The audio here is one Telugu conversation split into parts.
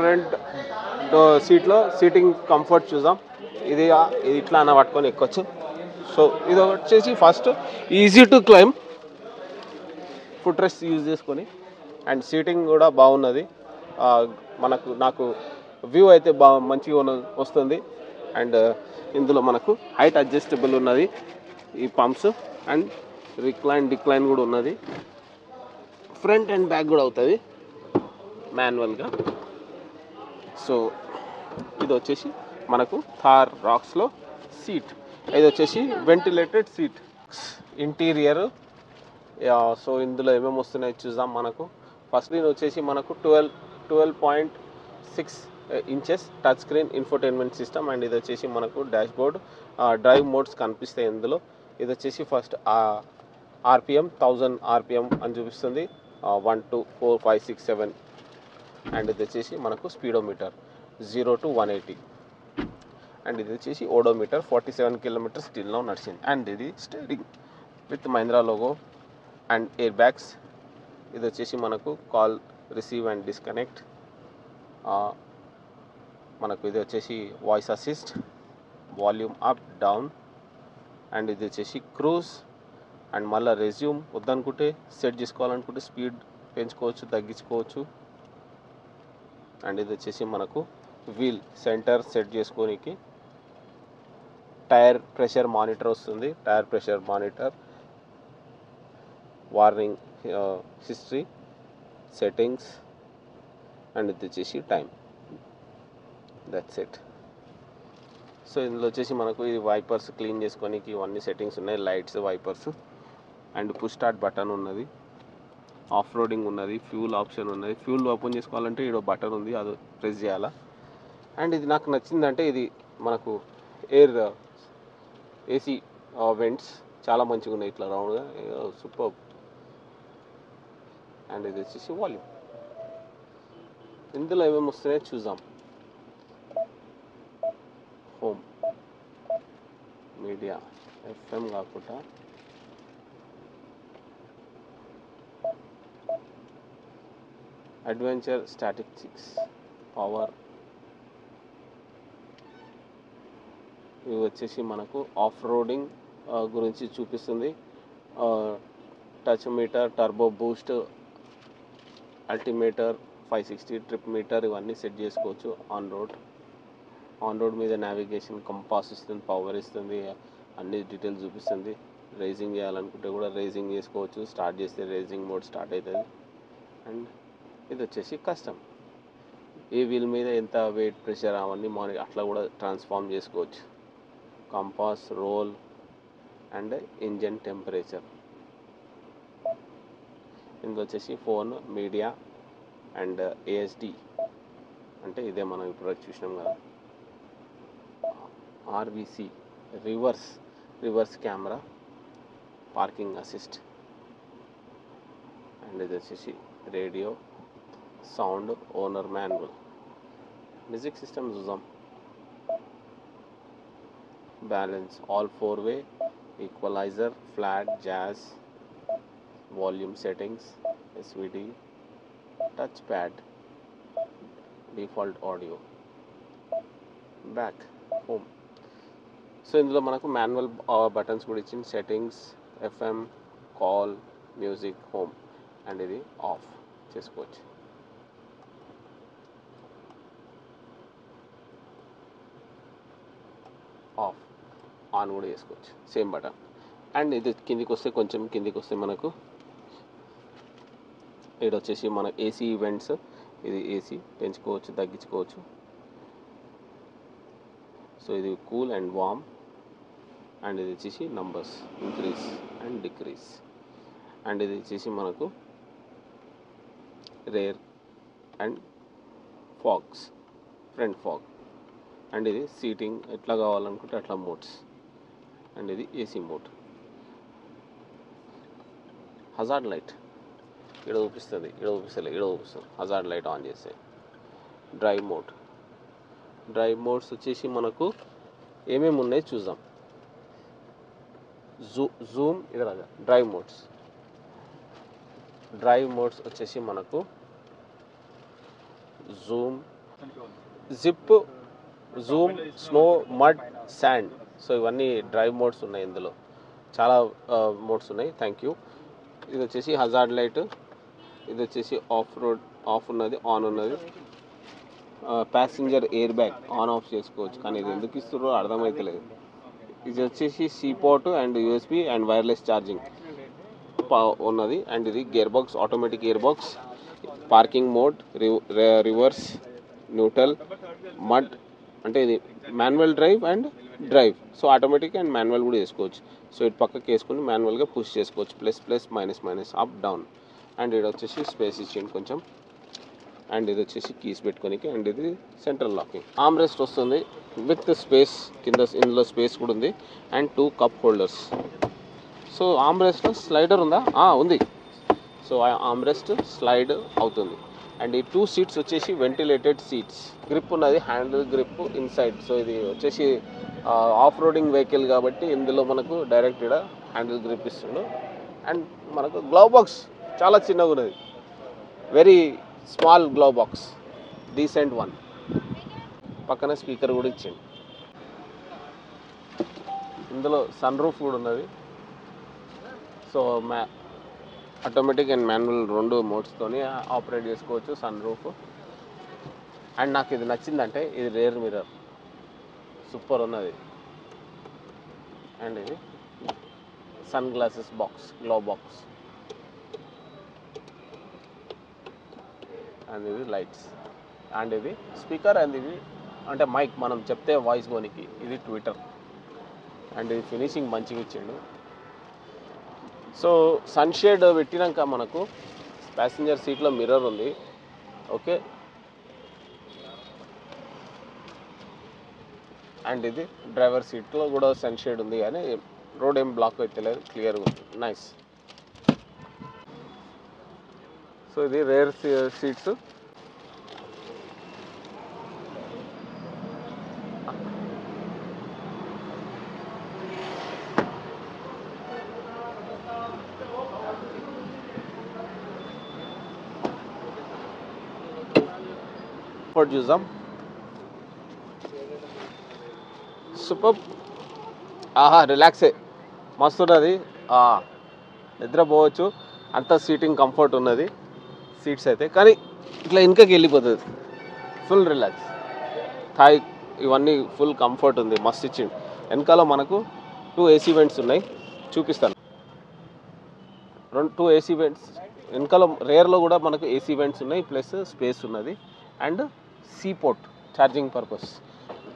ఫ్రంట్ సీట్లో సీటింగ్ కంఫర్ట్ చూద్దాం. ఇది ఇట్లా అన్న పట్టుకొని ఎక్కొచ్చు. సో ఇది వచ్చేసి first easy to claim, foot rest use చేసుకొని, అండ్ సీటింగ్ కూడా బాగున్నది. నాకు వ్యూ అయితే మంచిగా వస్తుంది. అండ్ ఇందులో మనకు హైట్ అడ్జస్టబుల్ ఉన్నది ఈ పంప్స్, అండ్ డిక్లైన్ కూడా ఉన్నది. ఫ్రంట్ అండ్ బ్యాక్ కూడా అవుతుంది మాన్యువల్గా. సో ఇది వచ్చేసి మనకు థార్ రాక్స్లో సీట్. ఇది వచ్చేసి వెంటిలేటెడ్ సీట్. ఇంటీరియర్ సో ఇందులో ఏమేమి వస్తున్నాయో చూద్దాం. మనకు ఫస్ట్ స్క్రీన్ వచ్చేసి మనకు 12.6 inches touch screen infotainment system. And ఇది వచ్చేసి మనకు డాష్ బోర్డ్, డ్రైవ్ మోడ్స్ కనిపిస్తాయి ఇందులో. ఇది వచ్చేసి ఫస్ట్ ఆర్పిఎం 1000 ఆర్పిఎం అని చూపిస్తుంది, 1 2 4 5 6 7. అండ్ ఇది వచ్చేసి మనకు స్పీడోమీటర్ 0 to 180. అండ్ ఇది వచ్చేసి ఓడోమీటర్ 47 కిలోమీటర్స్ స్టిల్ నౌ నడిచింది. అండ్ ఇది steering with Mahindra logo and air bags. ఇది వచ్చేసి మనకు కాల్ రిసీవ్ అండ్ డిస్కనెక్ట్. మనకు ఇది వచ్చేసి voice assist, volume up down. And ఇది వచ్చేసి క్రూజ్. అండ్ మళ్ళీ రెజ్యూమ్ వద్దనుకుంటే సెట్ చేసుకోవాలనుకుంటే స్పీడ్ పెంచుకోవచ్చు, తగ్గించుకోవచ్చు. అండ్ ఇది వచ్చేసి మనకు వీల్ సెంటర్ సెట్ చేసుకోనికి. టైర్ ప్రెషర్ మానిటర్ వస్తుంది, tyre pressure monitor, warning history, settings. And ఇది వచ్చేసి టైం. That's it. సో ఇందులో వచ్చేసి మనకు ఇది వైపర్స్ క్లీన్ చేసుకోనికి ఇవన్నీ సెట్టింగ్స్ ఉన్నాయి, lights, wipers. And push start button ఉన్నది, ఆఫ్ రోడింగ్ ఉన్నది, ఫ్యూల్ ఆప్షన్ ఉన్నది. ఫ్యూల్ ఓపెన్ చేసుకోవాలంటే ఇక్కడ బటన్ ఉంది, అది ప్రెస్ చేయాలా. అండ్ ఇది నాకు నచ్చిందంటే ఇది మనకు ఎయిర్ ఏసీ వెంట్స్ చాలా మంచిగా ఉన్నాయి, ఇట్లా రౌండ్గా, సూపర్. అండ్ ఇది వచ్చేసి వాల్యూమ్. ఇందులో ఏమేమి వస్తున్నాయో చూద్దాం. హోమ్, మీడియా, ఎఫ్ఎం కాకుండా అడ్వెంచర్, స్టాటిస్టిక్స్, పవర్. ఇవి వచ్చేసి మనకు ఆఫ్ రోడింగ్ గురించి చూపిస్తుంది. Touch meter, turbo boost, altimeter, 560 trip meter, ఇవన్నీ సెట్ చేసుకోవచ్చు. ఆన్ రోడ్ మీద నావిగేషన్, కంపాస్ ఇస్తుంది, పవర్ ఇస్తుంది, అన్ని డీటెయిల్స్ చూపిస్తుంది. రేసింగ్ చేయాలనుకుంటే కూడా రేసింగ్ చేసుకోవచ్చు, స్టార్ట్ చేస్తే రేసింగ్ మోడ్ స్టార్ట్ అవుతుంది. అండ్ ఇది వచ్చేసి కస్టమ్, ఏ వీల్ మీద ఎంత వెయిట్, ప్రెషర్ అవన్నీ అట్లా కూడా ట్రాన్స్ఫార్మ్ చేసుకోవచ్చు. Compass, roll and engine temperature. ఇందులో వచ్చేసి ఫోన్, మీడియా అండ్ ఏఎస్డి అంటే ఇదే మనం ఇప్పుడు చూసినాం కదా. RVC, reverse camera, parking assist. And ఇది వచ్చేసి radio, sound, owner manual. Music system చూద్దాం. Balance, all 4-way, equaliser, flat, jazz, volume settings, SVD, touch pad, default audio, back, home. So ఇందులో మనకు మాన్యువల్ బటన్స్ కూడా ఇచ్చింది, settings, FM, call, music, home. And ఇది ఆఫ్ చేసుకోవచ్చు. ఆన్ కూడా చేసుకోవచ్చు, సేమ్ బటన్. అండ్ ఇది కిందికి వస్తే, కొంచెం కిందికి వస్తే మనకు ఇక్కడ వచ్చేసి మన ఏసీ ఈవెంట్స్. ఇది ఏసీ పెంచుకోవచ్చు, తగ్గించుకోవచ్చు. సో ఇది కూల్ అండ్ వామ్. అండ్ ఇది వచ్చేసి numbers, increase and decrease. And ఇది వచ్చేసి మనకు rear and fogs, front fog. And ఇది సీటింగ్ ఎట్లా కావాలనుకుంటే అట్లా మోడ్స్. అండ్ ఇది ఏసీ మోడ్. హజార్డ్ లైట్ ఇక్కడ చూపిస్తుంది, ఇక్కడ చూపిస్తుంది. హజార్డ్ లైట్ ఆన్ చేస్తే. డ్రైవ్ మోడ్స్ వచ్చేసి మనకు ఏమేమి ఉన్నాయి చూద్దాం. జూమ్, ఇక్కడ డ్రైవ్ మోడ్స్ వచ్చేసి మనకు Zoom, zip, Zoom, snow, mud, sand. So ఇవన్నీ డ్రైవ్ మోడ్స్ ఉన్నాయి ఇందులో, చాలా మోడ్స్ ఉన్నాయి. Thank you. ఇది వచ్చేసి హజార్డ్ లైట్, ఇది వచ్చేసి ఆఫ్ రోడ్, ఆఫ్ ఉన్నది, ఆన్ ఉన్నది. Passenger air bag on off చేసుకోవచ్చు, కానీ ఇది ఎందుకు ఇస్తున్నారో అర్థమవుతలేదు. ఇది వచ్చేసి seaport and USB and wireless charging ఉన్నది. అండ్ ఇది gear box, automatic gear box, parking mode, reverse, neutral, mud, అంటే ఇది manual drive and drive. So automatic and manual కూడా వేసుకోవచ్చు. సో ఇటు పక్కకి వేసుకుని మాన్యువల్గా పుష్ చేసుకోవచ్చు, plus plus minus minus, up down. And ఇది వచ్చేసి స్పేస్ ఇచ్చింది కొంచెం. అండ్ ఇది వచ్చేసి కీస్ పెట్టుకోనికి. అండ్ ఇది సెంట్రల్ లాకింగ్. ఆర్మ్ రెస్ట్ వస్తుంది విత్ స్పేస్, కింద ఇందులో స్పేస్ కూడా ఉంది. And 2 cup holders. So arm రెస్ట్లో స్లైడర్ ఉందా? ఉంది. సో ఆర్మ్ రెస్ట్ స్లైడ్ అవుతుంది. అండ్ ఈ 2 సీట్స్ వచ్చేసి వెంటిలేటెడ్ సీట్స్. గ్రిప్ ఉన్నది, హ్యాండిల్ గ్రిప్ ఇన్సైడ్. సో ఇది వచ్చేసి ఆఫ్ రోడింగ్ వెహికల్ కాబట్టి ఇందులో మనకు డైరెక్ట్ ఇక్కడ హ్యాండిల్ గ్రిప్ ఇస్తుండు. అండ్ మనకు గ్లవ్ బాక్స్ చాలా చిన్నగా ఉన్నది, very small glove box, decent one. పక్కన స్పీకర్ కూడా ఇచ్చింది. ఇందులో సన్ రూఫ్ కూడా ఉన్నది. సో ఆటోమేటిక్ అండ్ మాన్యువల్ 2 మోడ్స్తోని ఆపరేట్ చేసుకోవచ్చు సన్ రూఫ్. అండ్ నాకు ఇది నచ్చిందంటే ఇది రేర్ మిర్రర్, సూపర్ ఉన్నది. అండ్ ఇది sun glasses box, glove box. And ఇది లైట్స్. అండ్ ఇది స్పీకర్. అండ్ ఇది అంటే మైక్, మనం చెప్తే వాయిస్ పోనీకి. ఇది ట్విట్టర్. అండ్ ఇది ఫినిషింగ్ మంచిగా ఇచ్చిండు. సో సన్షేడ్ పెట్టినాక మనకు ప్యాసింజర్ సీట్లో మిర్రర్ ఉంది. ఓకే. అండ్ ఇది డ్రైవర్ సీట్లో కూడా సన్షేడ్ ఉంది, కానీ రోడ్ ఏం బ్లాక్ అయితే లేదు, క్లియర్గా ఉంది. నైస్. సో ఇది రేర్ సీట్స్. చూద్దాం. సూపర్. రిలాక్సే, మస్తు ఉన్నది. నిద్రపోవచ్చు, అంత సీటింగ్ కంఫర్ట్ ఉన్నది సీట్స్ అయితే. కానీ ఇట్లా వెనుకకి వెళ్ళిపోతుంది, ఫుల్ రిలాక్స్. థాయ్ ఇవన్నీ ఫుల్ కంఫర్ట్ ఉంది, మస్తు ఇచ్చింది. వెనకాల మనకు 2 ఏసీ వెంట్స్ ఉన్నాయి, చూపిస్తాను. 2 ఏసీ వెంట్స్ వెనకాల. రేర్లో కూడా మనకు ఏసీ వెంట్స్ ఉన్నాయి, ప్లస్ స్పేస్ ఉన్నది. And seaport, charging purpose.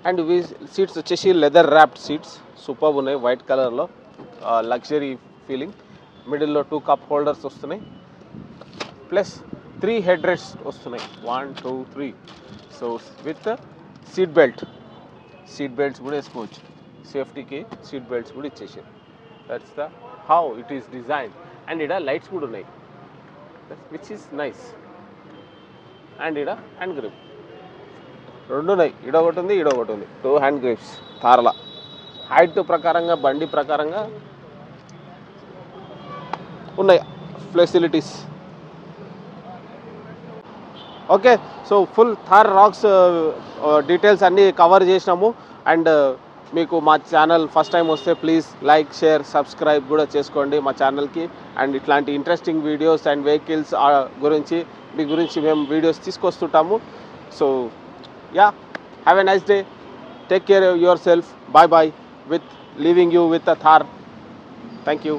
And ఇవి సీట్స్ వచ్చేసి లెదర్ ర్యాప్డ్ సీట్స్, సూపర్ ఉన్నాయి, వైట్ కలర్లో, లగ్జరీ ఫీలింగ్. మిడిల్లో 2 కప్ హోల్డర్స్ వస్తున్నాయి, ప్లస్ 3 హెడ్ రెస్ట్ వస్తున్నాయి. 1 2 3. సో విత్ సీట్ బెల్ట్స్ కూడా వేసుకోవచ్చు, సేఫ్టీకి సీట్ బెల్ట్స్ కూడా ఇచ్చేసారు. That's the how it is design. And ఇక్కడ లైట్స్ కూడా ఉన్నాయి, విచ్ ఈస్ నైస్. అండ్ ఇక్కడ హ్యాండ్ గ్రిప్ 2 ఉన్నాయి, ఇడ ఒకటి ఉంది, ఇడ ఒకటి ఉంది. 2 హ్యాండ్ గ్రిప్స్ తారల. హైట్ ప్రకారంగా, బండి ప్రకారంగా ఉన్నాయి facilities. Okay. So full Thar Roxx details అన్నీ కవర్ చేసినాము. అండ్ మీకు మా ఛానల్ ఫస్ట్ టైం వస్తే ప్లీజ్ లైక్, షేర్, సబ్స్క్రైబ్ కూడా చేసుకోండి మా ఛానల్కి. అండ్ ఇట్లాంటి ఇంట్రెస్టింగ్ వీడియోస్ అండ్ వెహికల్స్ గురించి మీ గురించి మేము వీడియోస్ తీసుకొస్తుంటాము. So yeah, have a nice day, take care of yourself, bye bye, with leaving you with a Thar. Thank you.